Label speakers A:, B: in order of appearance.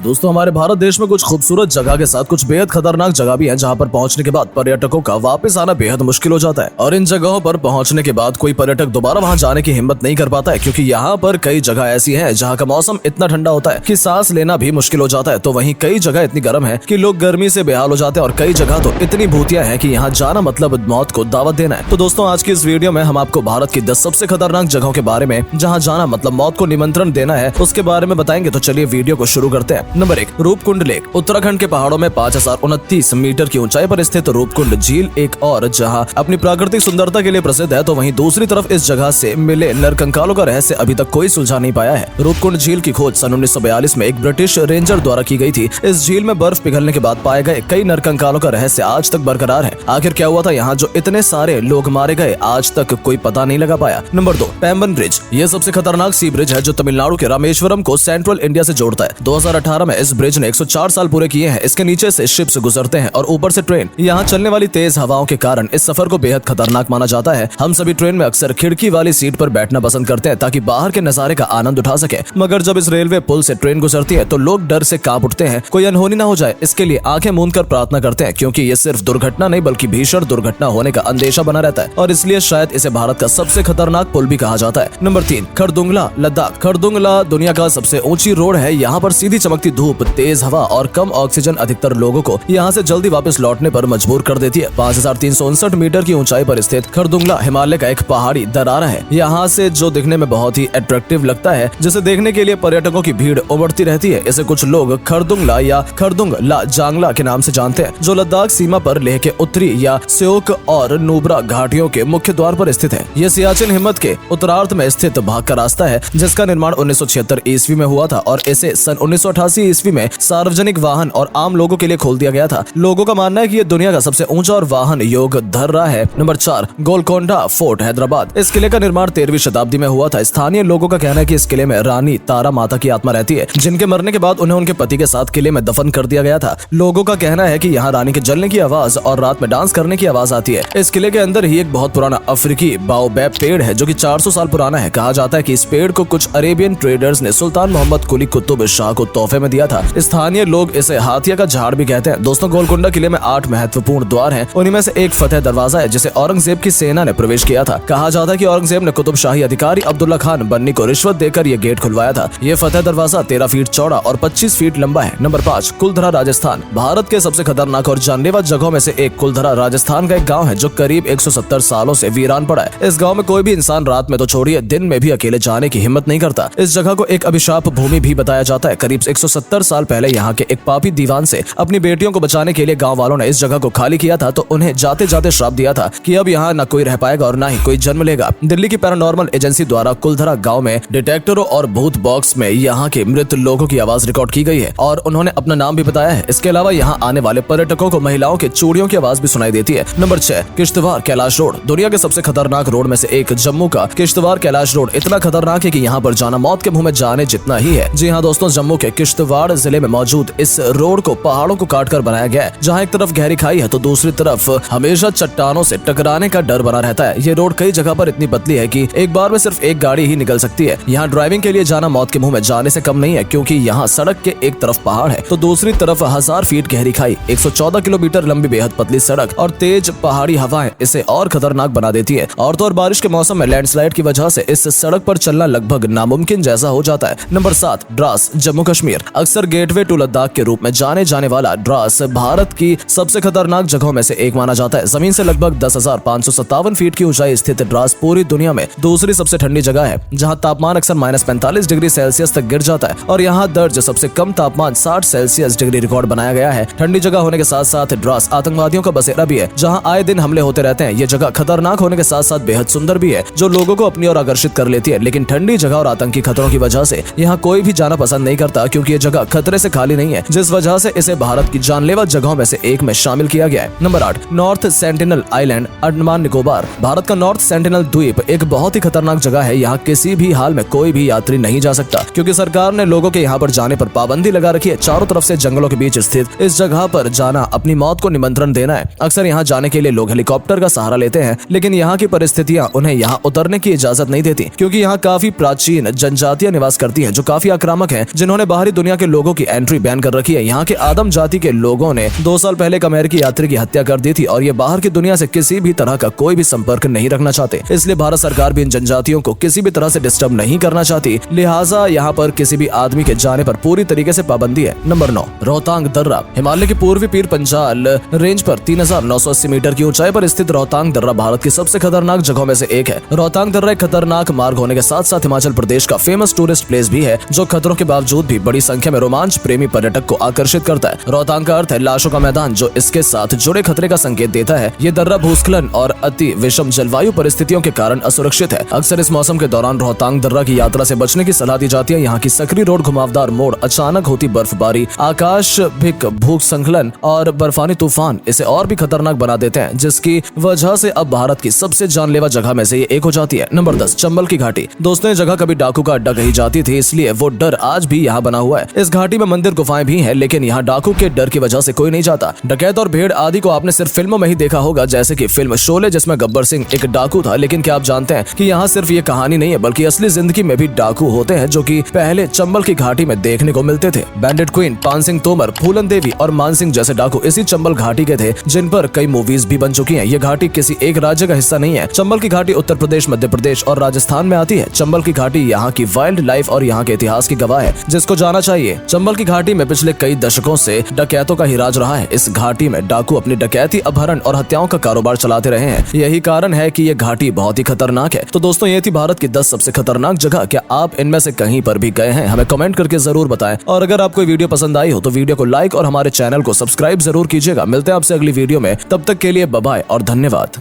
A: दोस्तों हमारे भारत देश में कुछ खूबसूरत जगह के साथ कुछ बेहद खतरनाक जगह भी हैं जहां पर पहुंचने के बाद पर्यटकों का वापस आना बेहद मुश्किल हो जाता है। और इन जगहों पर पहुंचने के बाद कोई पर्यटक दोबारा वहां जाने की हिम्मत नहीं कर पाता है, क्योंकि यहाँ पर कई जगह ऐसी हैं जहां का मौसम इतना ठंडा होता है कि सांस लेना भी मुश्किल हो जाता है, तो वहीं कई जगह इतनी गर्म है कि लोग गर्मी से बेहाल हो जाते हैं और कई जगह तो इतनी भूतिया है कि यहाँ जाना मतलब मौत को दावत देना है। तो दोस्तों आज की इस वीडियो में हम आपको भारत की 10 सबसे खतरनाक जगहों के बारे में जहाँ जाना मतलब मौत को निमंत्रण देना है उसके बारे में बताएंगे। तो चलिए वीडियो को शुरू करते हैं। Number 1, Roopkund lake. उत्तराखंड के पहाड़ों में 5029 मीटर की ऊंचाई पर स्थित रूपकुंड झील एक और जहां अपनी प्राकृतिक सुंदरता के लिए प्रसिद्ध है, तो वहीं दूसरी तरफ इस जगह से मिले नरकंकालों का रहस्य अभी तक कोई सुलझा नहीं पाया है। रूपकुंड झील की खोज सन 1942 में एक ब्रिटिश रेंजर द्वारा की गई थी। इस झील में बर्फ पिघलने के बाद पाए गए कई नरकंकालों का रहस्य आज तक बरकरार है। आखिर क्या हुआ था यहाँ जो इतने सारे लोग मारे गए, आज तक कोई पता नहीं लगा पाया। Number 2, Pamban bridge. ये सबसे खतरनाक सी ब्रिज है जो तमिलनाडु के रामेश्वरम को सेंट्रल इंडिया से जोड़ता है। 2018 में इस ब्रिज ने 104 साल पूरे किए हैं। इसके नीचे से शिप्स गुजरते हैं और ऊपर से ट्रेन। यहाँ चलने वाली तेज हवाओं के कारण इस सफर को बेहद खतरनाक माना जाता है। हम सभी ट्रेन में अक्सर खिड़की वाली सीट पर बैठना पसंद करते हैं ताकि बाहर के नजारे का आनंद उठा सके, मगर जब इस रेलवे पुल से ट्रेन गुजरती है तो लोग डर से कांप उठते हैं। कोई अनहोनी ना हो जाए इसके लिए आंखें मूंद कर प्रार्थना करते हैं, क्योंकि ये सिर्फ दुर्घटना नहीं बल्कि भीषण दुर्घटना होने का अंदेशा बना रहता है और इसलिए शायद इसे भारत का सबसे खतरनाक पुल भी कहा जाता है। नंबर 3, खरदुंगला लद्दाख। खरदुंगला दुनिया का सबसे ऊंची रोड है। यहाँ पर सीधी चमकती धूप, तेज हवा और कम ऑक्सीजन अधिकतर लोगों को यहाँ से जल्दी वापस लौटने पर मजबूर कर देती है। 5359 मीटर की ऊंचाई पर स्थित खरदुंगला हिमालय का एक पहाड़ी दरारा है। यहाँ से जो दिखने में बहुत ही अट्रैक्टिव लगता है, जिसे देखने के लिए पर्यटकों की भीड़ उमड़ती रहती है। इसे कुछ लोग खरदुंगला या खरदुंग ला जांगला के नाम से जानते हैं, जो लद्दाख सीमा पर लेह के उत्तरी या स्योक और नुब्रा घाटियों के मुख्य द्वार पर स्थित है। यह सियाचिन हिमत के उत्तरार्ध में स्थित भाग का रास्ता है, जिसका निर्माण 1976 ईस्वी में हुआ था और इसे सन 1988 ईस्वी में सार्वजनिक वाहन और आम लोगों के लिए खोल दिया गया था। लोगों का मानना है कि यह दुनिया का सबसे ऊंचा और वाहन योग्य दर्रा है। Number 4, Golconda fort Hyderabad. इस किले का निर्माण 13वीं शताब्दी में हुआ था। स्थानीय लोगों का कहना है कि इस किले में रानी तारा माता की आत्मा रहती है, जिनके मरने के बाद उन्हें उनके पति के साथ किले में दफन कर दिया गया था। लोगों का कहना है कि यहाँ रानी के जलने की आवाज और रात में डांस करने की आवाज आती है। इस किले के अंदर ही एक बहुत पुराना अफ्रीकी बाओबैब पेड़ है जो कि 400 साल पुराना है। कहा जाता है कि इस पेड़ को कुछ अरेबियन ट्रेडर्स ने सुल्तान मोहम्मद कुली कुतुब शाह को तोहफे में दिया था। स्थानीय लोग इसे हाथिया का झाड़ भी कहते हैं। दोस्तों गोलकोंडा किले में 8 महत्वपूर्ण द्वार हैं। उन्हीं में से एक फतेह दरवाजा है जिसे औरंगजेब की सेना ने प्रवेश किया था। कहा जाता है कि औरंगजेब ने कुतुब शाही अधिकारी अब्दुल्ला खान बन्नी को रिश्वत देकर ये गेट खुलवाया था। ये फतेह दरवाजा 13 फीट चौड़ा और 25 फीट लंबा है। नंबर 5, कुलधरा राजस्थान। भारत के सबसे खतरनाक और जानलेवा जगहों में से एक कुलधरा राजस्थान का एक गाँव है जो करीब 170 सालों से वीरान पड़ा है। इस गाँव में कोई भी इंसान रात में तो छोड़िए दिन में भी अकेले जाने की हिम्मत नहीं करता। इस जगह को एक अभिशाप भूमि भी बताया जाता है। करीब 170 साल पहले यहाँ के एक पापी दीवान से अपनी बेटियों को बचाने के लिए गांव वालों ने इस जगह को खाली किया था, तो उन्हें जाते जाते श्राप दिया था कि अब यहाँ न कोई रह पाएगा और न ही कोई जन्म लेगा। दिल्ली की पैरानॉर्मल एजेंसी द्वारा कुलधरा गांव में डिटेक्टरों और भूत बॉक्स में यहाँ के मृत लोगों की आवाज रिकॉर्ड की गई है और उन्होंने अपना नाम भी बताया है। इसके अलावा यहाँ आने वाले पर्यटकों को महिलाओं के चूड़ियों की आवाज भी सुनाई देती है। Number 6, Kishtwar Kailash road. दुनिया के सबसे खतरनाक रोड में से एक जम्मू का किश्तवाड़ कैलाश रोड इतना खतरनाक है कि यहाँ पर जाना मौत के मुंह में जाने जितना ही है। जी हाँ दोस्तों, जम्मू के किश्तवाड़ जिले में मौजूद इस रोड को पहाड़ों को काटकर बनाया गया है, जहाँ एक तरफ गहरी खाई है तो दूसरी तरफ हमेशा चट्टानों से टकराने का डर बना रहता है। ये रोड कई जगह पर इतनी पतली है कि एक बार में सिर्फ एक गाड़ी ही निकल सकती है। यहाँ ड्राइविंग के लिए जाना मौत के मुंह में जाने से कम नहीं है, क्योंकि यहाँ सड़क के एक तरफ पहाड़ है तो दूसरी तरफ 1000 फीट गहरी खाई, 114 किलोमीटर लंबी बेहद पतली सड़क और तेज पहाड़ी हवाएं इसे और खतरनाक बना देती है। और तो और बारिश के मौसम में लैंडस्लाइड की वजह से इस सड़क पर चलना लगभग नामुमकिन जैसा हो जाता है। नंबर 7, द्रास जम्मू कश्मीर। अक्सर गेटवे टू लद्दाख के रूप में जाने जाने वाला द्रास भारत की सबसे खतरनाक जगहों में से एक माना जाता है। जमीन से लगभग 10,557 फीट की ऊंचाई स्थित द्रास पूरी दुनिया में दूसरी सबसे ठंडी जगह है, जहां तापमान अक्सर -45 डिग्री सेल्सियस तक गिर जाता है और यहाँ दर्ज सबसे कम तापमान 60 सेल्सियस डिग्री रिकॉर्ड बनाया गया है। ठंडी जगह होने के साथ साथ द्रास आतंकवादियों का बसेरा भी है, जहाँ आए दिन हमले होते रहते हैं। ये जगह खतरनाक होने के साथ साथ बेहद सुंदर भी है, जो लोगों को अपनी ओर आकर्षित कर लेती है। लेकिन ठंडी जगह और आतंकी खतरों की वजह से यहाँ कोई भी जाना पसंद नहीं करता, क्योंकि ये जगह खतरे से खाली नहीं है, जिस वजह से इसे भारत की जानलेवा जगहों में से एक में शामिल किया गया है। Number 8, north sentinel island Andaman Nicobar. Bharat का नॉर्थ सेंटिनल द्वीप एक बहुत ही खतरनाक जगह है। यहाँ किसी भी हाल में कोई भी यात्री नहीं जा सकता, क्योंकि सरकार ने लोगों के यहाँ पर जाने पर पाबंदी लगा रखी है। चारों तरफ से जंगलों के बीच स्थित इस जगह पर जाना अपनी मौत को निमंत्रण देना है। अक्सर यहाँ जाने के लिए लोग हेलीकॉप्टर का सहारा लेते हैं, लेकिन यहाँ की परिस्थितियाँ उन्हें यहाँ उतरने की इजाजत नहीं देती, क्योंकि यहाँ काफी प्राचीन जनजातियां निवास करती हैं जो काफी आक्रामक हैं, जिन्होंने बाहरी दुनिया दुनिया के लोगों की एंट्री बैन कर रखी है। यहाँ के आदम जाति के लोगों ने 2 साल पहले एक अमेरिकी यात्री की हत्या कर दी थी और ये बाहर की दुनिया से किसी भी तरह का कोई भी संपर्क नहीं रखना चाहते। इसलिए भारत सरकार भी इन जनजातियों को किसी भी तरह से डिस्टर्ब नहीं करना चाहती, लिहाजा यहाँ पर किसी भी आदमी के जाने पर पूरी तरीके से पाबंदी है। नंबर 9, रोहतांग दर्रा। हिमालय के पूर्वी पीर पंजाल रेंज पर 3980 मीटर की ऊंचाई पर स्थित रोहतांग दर्रा भारत की सबसे खतरनाक जगहों में से एक है। रोहतांग दर्रा एक खतरनाक मार्ग होने के साथ साथ हिमाचल प्रदेश का फेमस टूरिस्ट प्लेस भी है, जो खतरों के बावजूद भी बड़ी संख्या में रोमांच प्रेमी पर्यटक को आकर्षित करता है। रोहतांग का अर्थ है लाशों का मैदान, जो इसके साथ जुड़े खतरे का संकेत देता है। ये दर्रा भूस्खलन और अति विषम जलवायु परिस्थितियों के कारण असुरक्षित है। अक्सर इस मौसम के दौरान रोहतांग दर्रा की यात्रा से बचने की सलाह दी जाती है। यहाँ की सकरी रोड, घुमावदार मोड़, अचानक होती बर्फबारी, आकाश भिक भूस्खलन और बर्फानी तूफान इसे और भी खतरनाक बना देते हैं, जिसकी वजह से अब भारत की सबसे जानलेवा जगह में से ये एक हो जाती है। नंबर 10, चंबल की घाटी। दोस्तों, ये जगह कभी डाकू का अड्डा कही जाती थी, इसलिए वो डर आज भी यहाँ बना हुआ है। इस घाटी में मंदिर, गुफाएं भी हैं, लेकिन यहाँ डाकू के डर की वजह से कोई नहीं जाता। डकैत और भेड़ आदि को आपने सिर्फ फिल्मों में ही देखा होगा, जैसे कि फिल्म शोले, जिसमें गब्बर सिंह एक डाकू था। लेकिन क्या आप जानते हैं कि यहाँ सिर्फ ये कहानी नहीं है, बल्कि असली जिंदगी में भी डाकू होते हैं, जो कि पहले चंबल की घाटी में देखने को मिलते थे। बैंडिट क्वीन, पान सिंह तोमर, फूलन देवी और मान सिंह जैसे डाकू इसी चंबल घाटी के थे, जिन पर कई मूवीज भी बन चुकी हैं। ये घाटी किसी एक राज्य का हिस्सा नहीं है। चंबल की घाटी उत्तर प्रदेश, मध्य प्रदेश और राजस्थान में आती है। चंबल की घाटी यहाँ की वाइल्ड लाइफ और यहाँ के इतिहास की गवाह है, जिसको जाना चाहिए। चंबल की घाटी में पिछले कई दशकों से डकैतों का ही राज रहा है। इस घाटी में डाकू अपनी डकैती, अपहरण और हत्याओं का कारोबार चलाते रहे हैं। यही कारण है कि ये घाटी बहुत ही खतरनाक है। तो दोस्तों, ये थी भारत की 10 सबसे खतरनाक जगह। क्या आप इनमें से कहीं पर भी गए हैं? हमें कमेंट करके जरूर बताएं। और अगर आपको वीडियो पसंद आई हो तो वीडियो को लाइक और हमारे चैनल को सब्सक्राइब जरूर कीजिएगा। मिलते हैं आपसे अगली वीडियो में, तब तक के लिए बाय बाय और धन्यवाद।